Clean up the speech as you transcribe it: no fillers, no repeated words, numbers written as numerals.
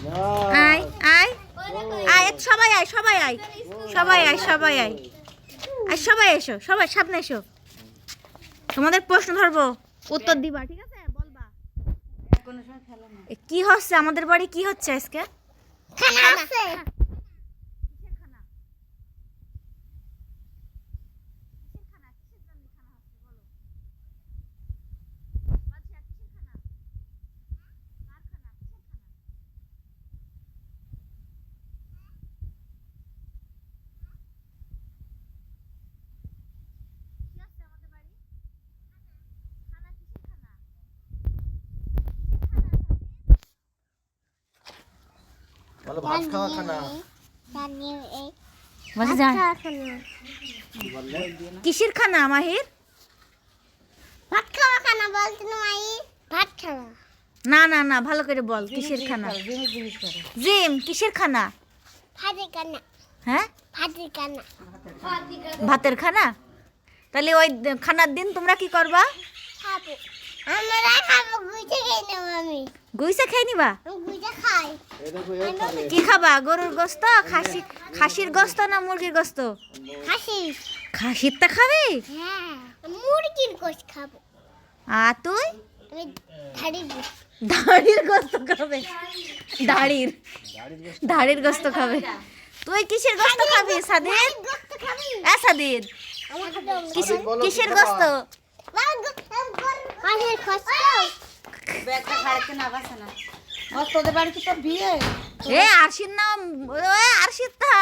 আয় আয় আয়, সবাই আয়, সবাই আয়, সবাই আয়, সবাই আয়, আর সবাই এসো, সবাই সামনে এসো। তোমাদের প্রশ্ন ধরবো, উত্তর দিবা, ঠিক আছে? বলবা কি হচ্ছে আমাদের বাড়ি, কি হচ্ছে আজকে? বলো ভাত খাওয়া খানা। কিসের খানা মাহির? ভাত খাওয়া খানা বলতে মাই, ভাত খাওয়া। না না না, ভালো করে বল, কিসের খানা? জিম, কিসের খানা? ভাতের খানা, হ্যাঁ, ভাতের খানা। ভাতের খানা। তাহলে ওই খানার দিন তোমরা কি করবা? খাবো, আমরা খাবো, গুইতে খাই না আমি। গুইসা খেয়ে নিবা? আমি গুইতে খাই। কি খাবা? গরুর গোস্ত, খাসির গোস্ত না মুরগির গোস্ত? খাসি। খাসিরটা খাবে? হ্যাঁ, মুরগির গোশত খাবো। আর তুই? আমি ধাড়ির গোশত। দাড়ির গোস্ত খাবে? দাড়ির গোস্ত খাবে। তুই কিসের গোস্ত খাবি সাদিদ? গোশত খাবি? সাদিদ, আমার খাবো। কিসের গোস্ত? মাছের গোশত। ব্যাগটা খাড়াতে না বাসে না। তোদের বাড়িতে তো বিয়ে। এ আরশির নাম, আরশিদ তা